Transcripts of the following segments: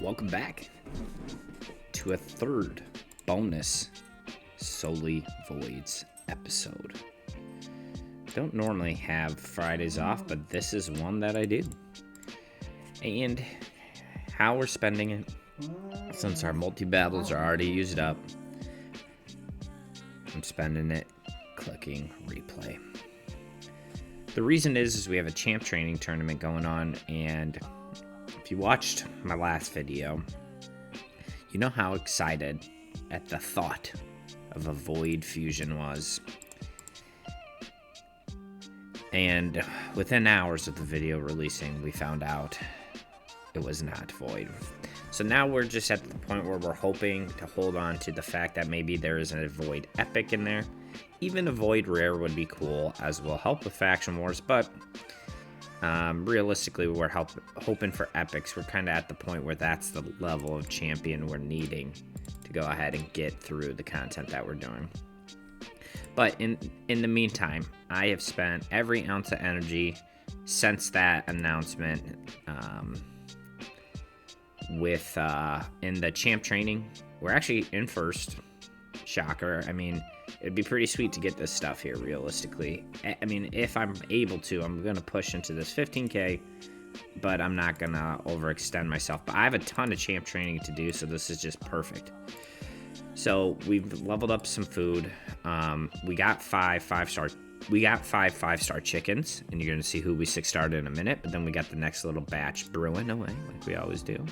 Welcome back to a third bonus solely Voids episode. Don't normally have Fridays off, but this is one that I do. And how we're spending it, since our multi-battles are already used up, I'm spending it clicking replay. The reason is we have a champ training tournament going on, and if you watched my last video, you know how excited at the thought of a Void fusion was. And within hours of the video releasing, we found out it was not Void. So now we're just at the point where we're hoping to hold on to the fact that maybe there is a Void epic in there. Even a Void rare would be cool, as will help with faction wars, but realistically, we're hoping for epics. We're kind of at the point where that's the level of champion we're needing to go ahead and get through the content that we're doing. But in the meantime, I have spent every ounce of energy since that announcement with in the champ training. We're actually in first. Shocker. I mean, it'd be pretty sweet to get this stuff here, realistically. I mean, if I'm able to, I'm going to push into this 15k, but I'm not going to overextend myself. But I have a ton of champ training to do, so this is just perfect. So we've leveled up some food. We got five 5-star chickens, and you're going to see who we 6-starred in a minute. But then we got the next little batch brewing away, like we always do.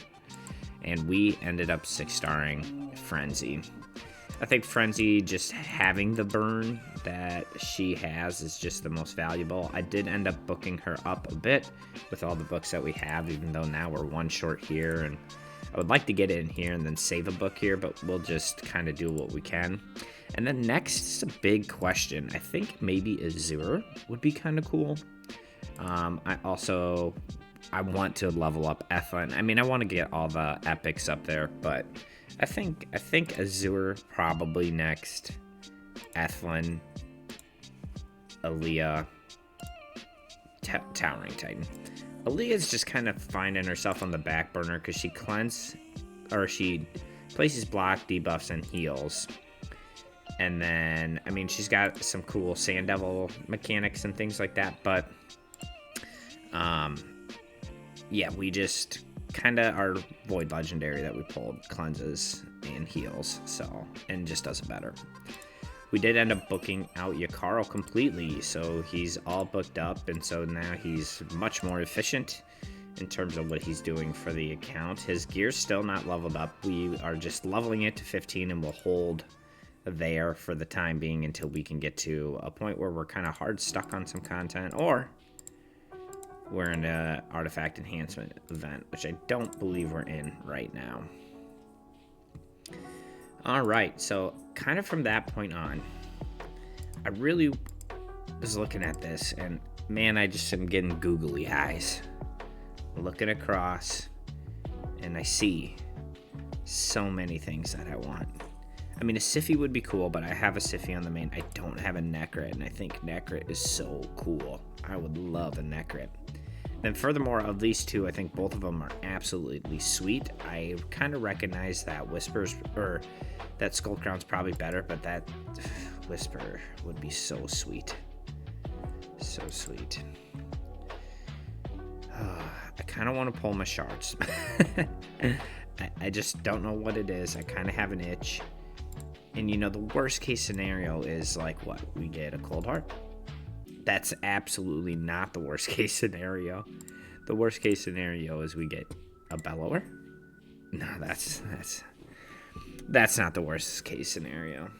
And we ended up 6-starring Frenzy. I think Frenzy, just having the burn that she has, is just the most valuable. I did end up booking her up a bit with all the books that we have, even though now we're one short here. And I would like to get it in here and then save a book here, but we'll just kind of do what we can. And then next is a big question. I think maybe Azure would be kind of cool. I want to level up Ethlin. I mean, I want to get all the epics up there, but I think Azure probably next. Ethlin, Aaliyah, Towering Titan. Aaliyah's just kind of finding herself on the back burner because she she places block, debuffs, and heals. And then, I mean, she's got some cool Sand Devil mechanics and things like that, but yeah, we just kind of our Void Legendary that we pulled cleanses and heals, so, and just does it better. We did end up booking out Yakaro completely, so he's all booked up, and so now he's much more efficient in terms of what he's doing for the account. His gear's still not leveled up. We are just leveling it to 15, and we'll hold there for the time being until we can get to a point where we're kind of hard stuck on some content, or we're in an artifact enhancement event, which I don't believe we're in right now. All right, so kind of from that point on, I really was looking at this, and man, I just am getting googly eyes. Looking across, and I see so many things that I want. I mean, a Siphi would be cool, but I have a Siphi on the main. I don't have a Necrit, and I think Necrit is so cool. I would love a Necrit. Then furthermore, of these two, I think both of them are absolutely sweet. I kind of recognize that Whispers, or that Skull Crown's probably better, but that Whisper would be so sweet. So sweet. I kind of want to pull my shards. I just don't know what it is. I kind of have an itch. And you know, the worst case scenario is like what? We get a Cold Heart. That's absolutely not the worst case scenario. The worst case scenario is we get a Bellower. No, that's not the worst case scenario.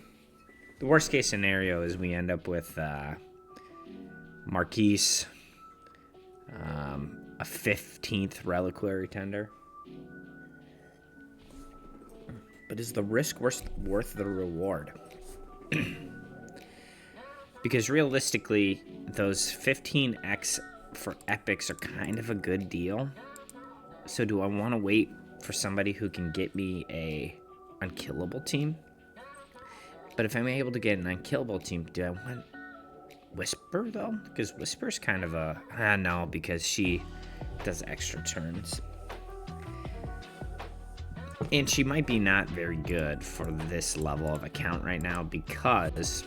The worst case scenario is we end up with Marquise, a 15th Reliquary Tender. But is the risk worth the reward? Because realistically, those 15x for epics are kind of a good deal. So do I want to wait for somebody who can get me a unkillable team? But if I'm able to get an unkillable team, do I want Whisper, though? Because Whisper's kind of a... no, because she does extra turns. And she might be not very good for this level of account right now because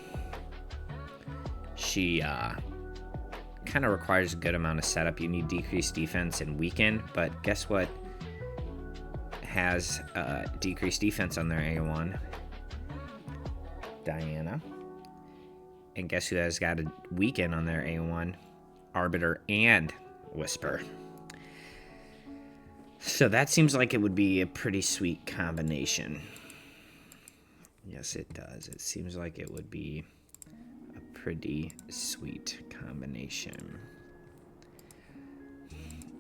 she kind of requires a good amount of setup. You need decreased defense and weaken, but guess what has decreased defense on their A1? Diana. And guess who has got a weaken on their A1? Arbiter and Whisper. So that seems like it would be a pretty sweet combination. Yes, it does. It seems like it would be a pretty sweet combination.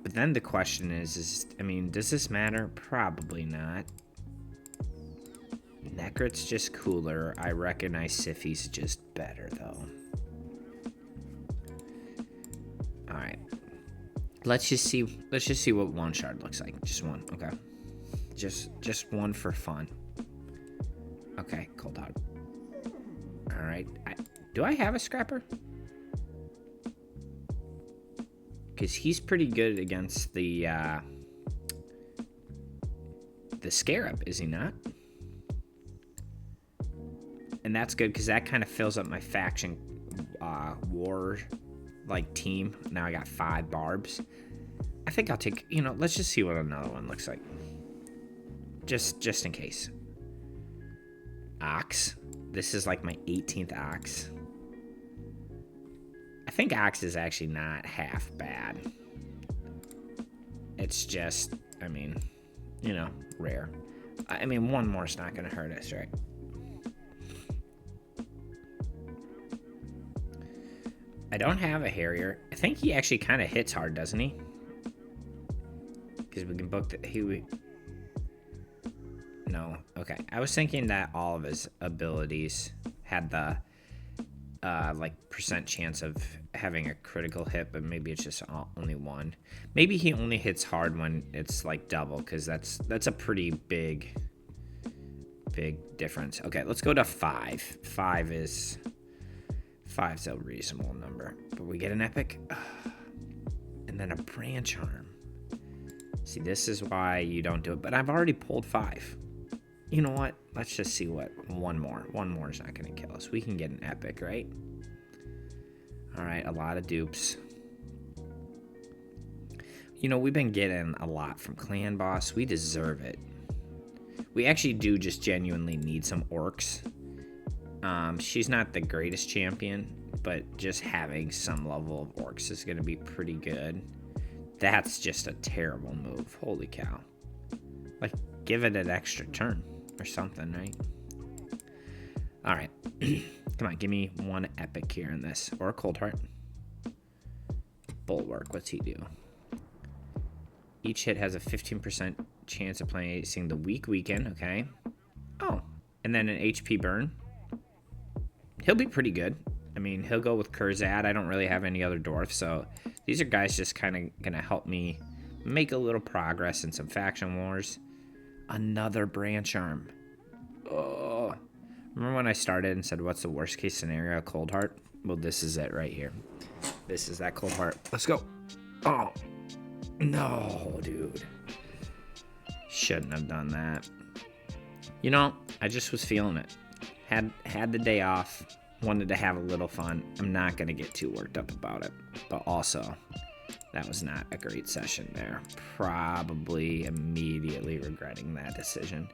But then the question is I mean, does this matter? Probably not. Necrit's just cooler. I recognize Siphi's just better, though. Alright. Let's just see what one shard looks like. Just one, okay. Just one for fun. Okay, Cold Heart. Alright. Do I have a Scrapper? Because he's pretty good against the Scarab, is he not? And that's good because that kind of fills up my faction war like team. Now I got 5 barbs. I think I'll take, let's just see what another one looks like. Just in case. Ox. This is like my 18th Ox. I think Ox is actually not half bad. It's just, rare. I mean, one more is not going to hurt us, right? I don't have a Harrier. I think he actually kind of hits hard, doesn't he? Because we can book that he... No. Okay. I was thinking that all of his abilities had the, percent chance of having a critical hit, but maybe it's just only one. Maybe he only hits hard when it's, double, because that's a pretty big difference. Okay, let's go to 5. 5's a reasonable number. But we get an epic. And then a branch arm. See, this is why you don't do it. But I've already pulled 5. You know what? Let's just see what. One more. One more is not going to kill us. We can get an epic, right? Alright, a lot of dupes. We've been getting a lot from Clan Boss. We deserve it. We actually do just genuinely need some orcs. She's not the greatest champion, but just having some level of orcs is going to be pretty good. That's just a terrible move. Holy cow. Give it an extra turn or something, right? All right. Come on, give me one epic here in this. Or a Cold Heart. Bulwark, what's he do? Each hit has a 15% chance of placing the weak weaken, okay. Oh, and then an HP burn. He'll be pretty good. I mean, he'll go with Kurzad. I don't really have any other dwarfs, so these are guys just kind of going to help me make a little progress in some faction wars. Another branch arm. Oh. Remember when I started and said, what's the worst case scenario? Cold Heart? Well, this is it right here. This is that Cold Heart. Let's go. Oh. No, dude. Shouldn't have done that. I just was feeling it. Had the day off, wanted to have a little fun. I'm not going to get too worked up about it. But also, that was not a great session there. Probably immediately regretting that decision.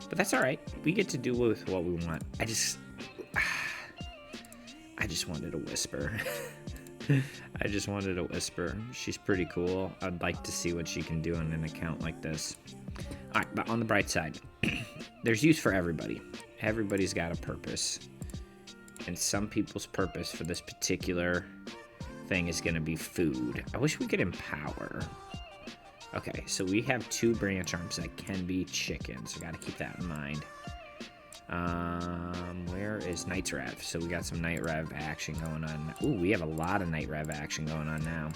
But that's all right. We get to do with what we want. I just wanted a Whisper. I just wanted a Whisper. She's pretty cool. I'd like to see what she can do in an account like this. All right, but on the bright side, there's use for everybody. Everybody's got a purpose. And some people's purpose for this particular thing is going to be food. I wish we could empower. Okay, so we have 2 branch arms that can be chickens. We got to keep that in mind. Where is Knight's Rev? So we got some Knight Rev action going on. Ooh, we have a lot of Knight Rev action going on now.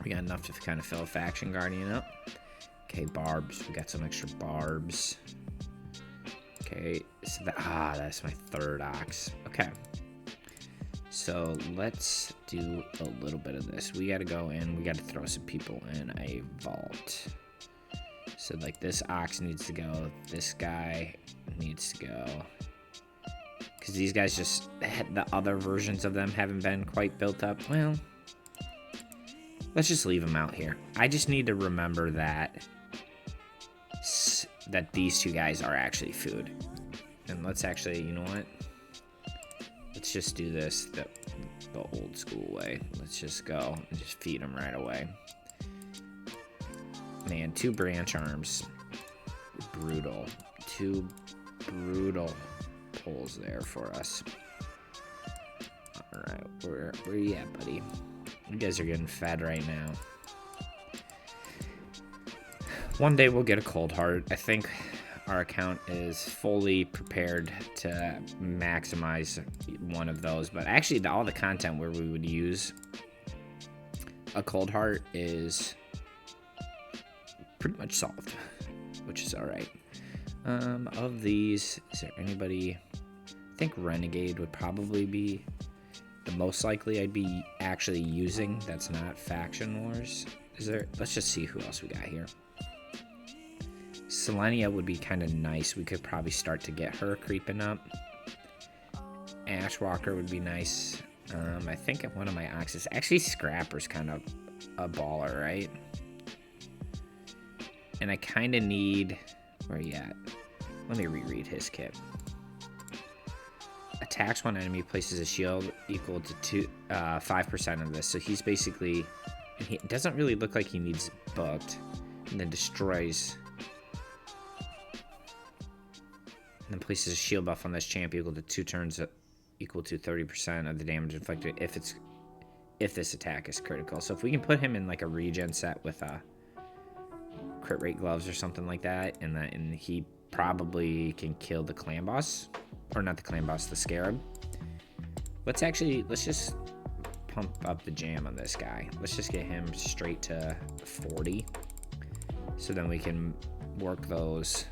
We got enough to kind of fill a faction guardian up. Okay, barbs. We got some extra barbs. Okay, so that's my 3rd ox. Okay. So let's do a little bit of this. We got to go in. We got to throw some people in a vault. So like this ox needs to go. This guy needs to go. Because these guys just, the other versions of them haven't been quite built up. Well, let's just leave them out here. I just need to remember that these two guys are actually food. And let's actually, you know what? Let's just do this the old school way. Let's just go and just feed them right away. Man, 2 branch arms. Brutal. 2 brutal pulls there for us. Alright, where you at, buddy? You guys are getting fed right now. One day we'll get a cold heart. I think our account is fully prepared to maximize one of those. But actually, all the content where we would use a cold heart is pretty much solved, which is all right. Of these, is there anybody? I think Renegade would probably be the most likely I'd be actually using. That's not Faction Wars. Is there? Let's just see who else we got here. Selenia would be kind of nice. We could probably start to get her creeping up. Ashwalker would be nice. I think one of my oxes. Actually, Scrapper's kind of a baller, right? And I kind of need... Where are you at? Let me reread his kit. Attacks one enemy, places a shield equal to 5% of this. So he's basically... And he doesn't really look like he needs booked. And then destroys... And then places a shield buff on this champ equal to 2 turns equal to 30% of the damage inflicted if this attack is critical. So if we can put him in like a regen set with a crit rate gloves or something like that, and he probably can kill the clan boss, or not the clan boss, the scarab. Let's just pump up the jam on this guy. Let's just get him straight to 40, so then we can work those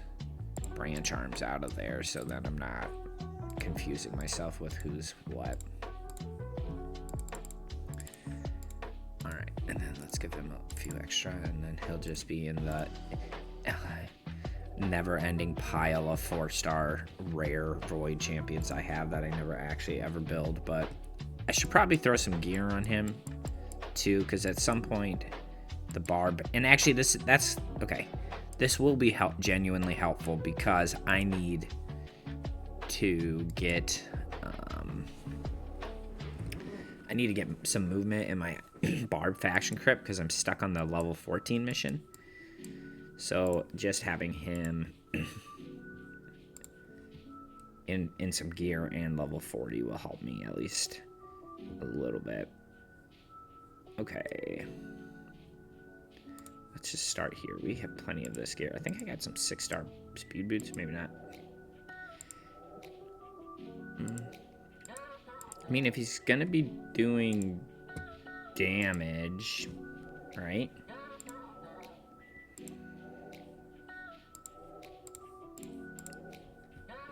branch arms out of there, so that I'm not confusing myself with who's what. Alright, and then let's give him a few extra, and then he'll just be in the never-ending pile of 4-star rare Void champions I have that I never actually ever build. But I should probably throw some gear on him too, because at some point the barb, and actually that's okay. This will be genuinely helpful, because I need to get some movement in my Barb faction crypt, because I'm stuck on the level 14 mission. So just having him in some gear and level 40 will help me at least a little bit. Okay. Let's just start here. We have plenty of this gear. I think I got some 6-star speed boots. Maybe not. I mean, if he's gonna be doing damage, right?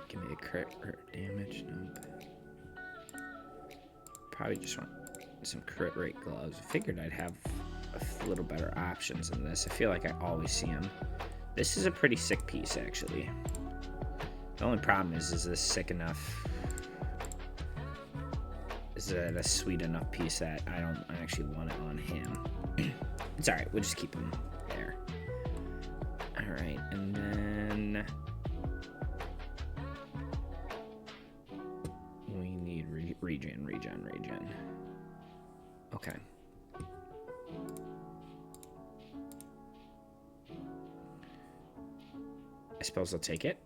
Give me a crit damage. Nope. Probably just want some crit rate gloves. I figured I'd have a little better options in this. I feel like I always see them. This is a pretty sick piece, actually. The only problem is this sick enough? Is it a sweet enough piece that I don't actually want it on him? It's alright, we'll just keep him there. Alright, and then we need regen. Okay. I suppose I'll take it.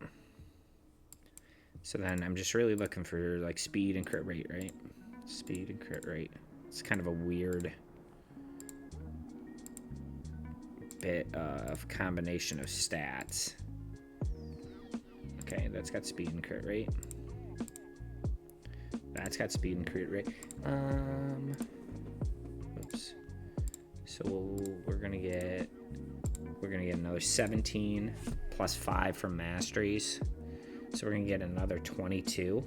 So then I'm just really looking for like speed and crit rate, right? Speed and crit rate. It's kind of a weird bit of combination of stats. Okay, that's got speed and crit rate. That's got speed and crit rate. Oops. So we're gonna get another 17 plus 5 from masteries. So we're gonna get another 22.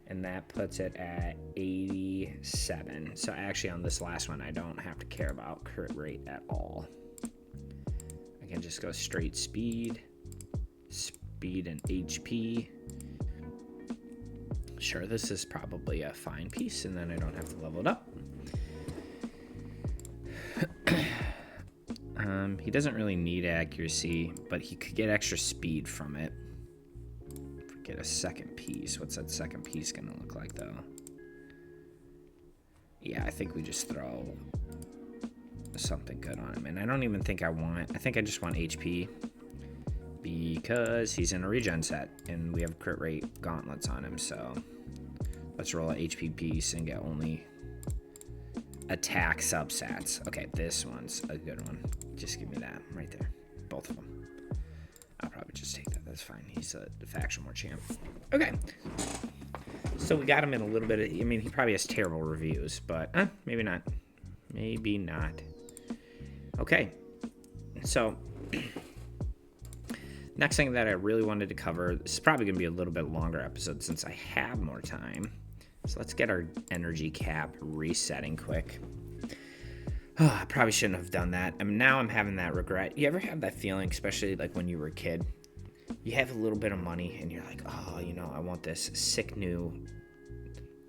And that puts it at 87. So actually on this last one, I don't have to care about crit rate at all. can just go straight speed and HP. Sure, this is probably a fine piece, and then I don't have to level it up. He doesn't really need accuracy, but he could get extra speed from it. Get a second piece. What's that second piece gonna look like, though? Yeah, I think we just throw something good on him. And I don't even think I think I just want HP, because he's in a regen set, and we have crit rate gauntlets on him, so let's roll a HP piece and get only attack substats. Okay, this one's a good one. Just give me that right there. Both of them. I'll probably just take that. That's fine. He's a faction war champ. Okay. So we got him in a little bit of... I mean, he probably has terrible reviews, but maybe not. Maybe not. Okay. So, next thing that I really wanted to cover... This is probably going to be a little bit longer episode since I have more time. So let's get our energy cap resetting quick. Oh, I probably shouldn't have done that. I mean, now I'm having that regret. You ever have that feeling, especially like when you were a kid? You have a little bit of money and you're like, oh, you know, I want this sick new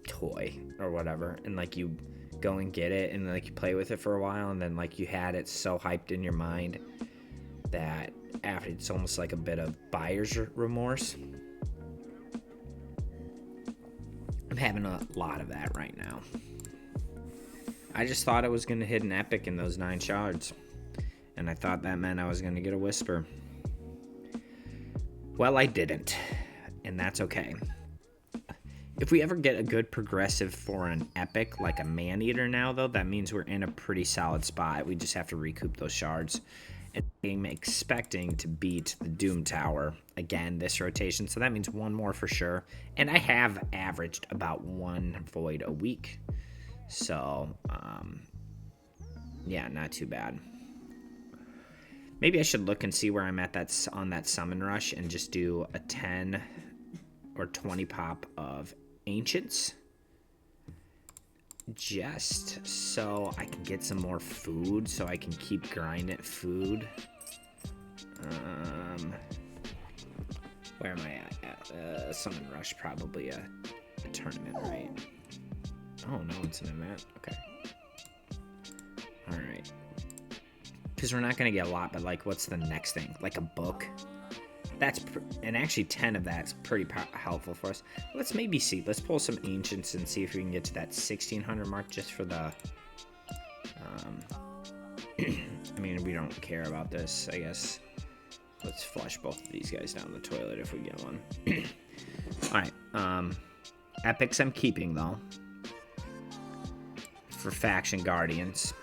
toy or whatever. And like you go and get it and like you play with it for a while, and then like you had it so hyped in your mind that after it's almost like a bit of buyer's remorse. I'm having a lot of that right now. I just thought I was going to hit an epic in those 9 shards. And I thought that meant I was going to get a whisper. Well, I didn't. And that's okay. If we ever get a good progressive for an epic, like a man-eater now, though, that means we're in a pretty solid spot. We just have to recoup those shards. And I'm expecting to beat the Doom Tower again this rotation. So that means one more for sure. And I have averaged about 1 void a week. So, yeah, not too bad. Maybe I should look and see where I'm at on that summon rush and just do a 10 or 20 pop of Ancients. Just so I can get some more food, so I can keep grinding food. Where am I at? Summon rush, probably a tournament, right? Oh, no, it's an event. Okay. Alright. Because we're not going to get a lot, but, like, what's the next thing? Like a book? And actually 10 of that's pretty helpful for us. Let's maybe see. Let's pull some Ancients and see if we can get to that 1600 mark just for the... I mean, we don't care about this, I guess. Let's flush both of these guys down the toilet if we get one. Alright. Epics I'm keeping, though. For Faction Guardians.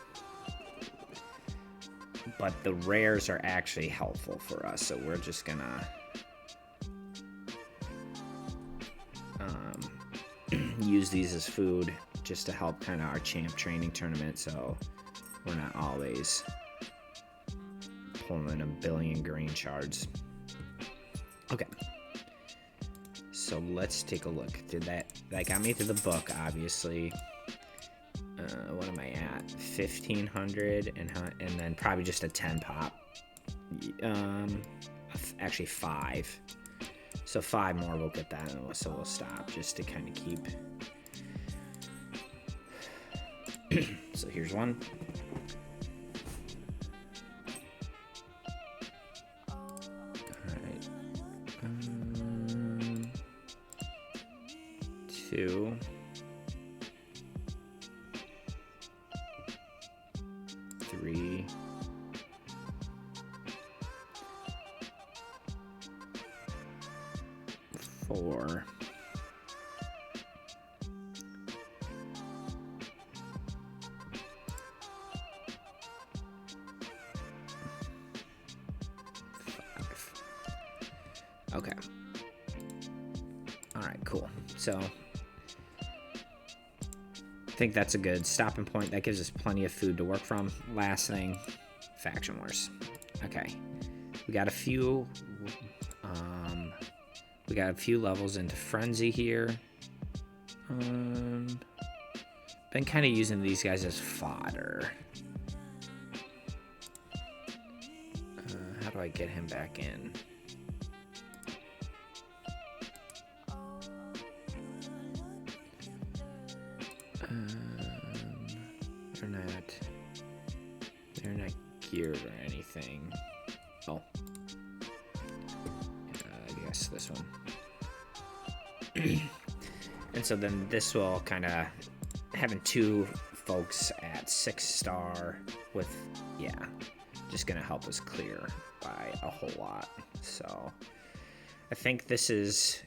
But the rares are actually helpful for us, so we're just gonna use these as food just to help kind of our champ training tournament, so we're not always pulling a billion green shards. Okay. So let's take a look. That got me to the book, obviously. What am I at? 1500 and then probably just a 10 pop. Actually 5. So 5 more, we'll get that, and so we'll stop just to kind of keep. So here's one. Alright. 2. 3. 4. 5. Okay. All right, cool. So I think that's a good stopping point. That gives us plenty of food to work from. Last thing, faction wars. Okay, we got a few levels into frenzy here. Been kind of using these guys as fodder. How do I get him back in? They're not geared or anything. Oh. I guess this one. And so then this will kind of, having 2 folks at 6-star with, yeah, just gonna help us clear by a whole lot. So I think this is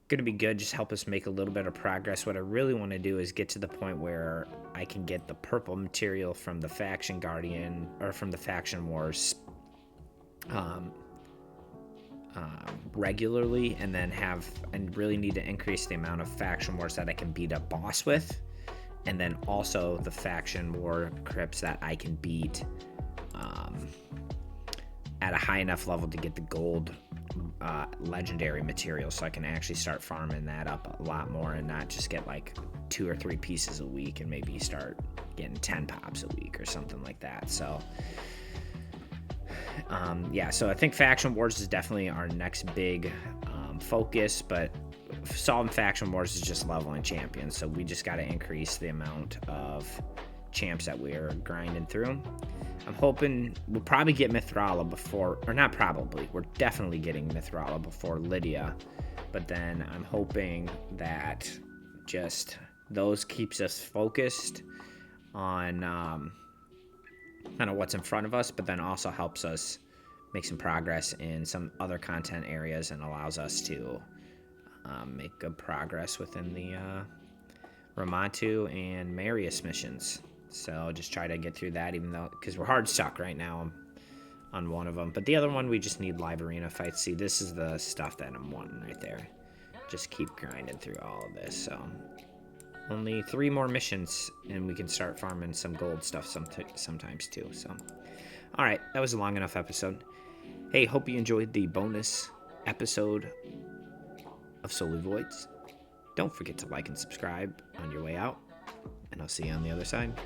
gonna be good, just help us make a little bit of progress. What I really want to do is get to the point where I can get the purple material from the faction guardian, or from the faction wars, regularly, and then really need to increase the amount of faction wars that I can beat a boss with, and then also the faction war crypts that I can beat at a high enough level to get the gold legendary material, so I can actually start farming that up a lot more and not just get like 2 or 3 pieces a week, and maybe start getting 10 pops a week or something like that. So yeah, so I think faction wars is definitely our next big focus, but solving faction wars is just leveling champions, so we just got to increase the amount of champs that we're grinding through. I'm hoping we'll probably get Mithrala before, or not probably, we're definitely getting Mithrala before Lydia, but then I'm hoping that just those keeps us focused on kind of what's in front of us, but then also helps us make some progress in some other content areas and allows us to make good progress within the Ramatu and Marius missions. So just try to get through that, even though, because we're hard stuck right now on one of them, but the other one we just need live arena fights. See, this is the stuff that I'm wanting right there. Just keep grinding through all of this. So only 3 more missions and we can start farming some gold stuff sometimes too. So all right, that was a long enough episode. Hey, hope you enjoyed the bonus episode of Solely Voids. Don't forget to like and subscribe on your way out, and I'll see you on the other side.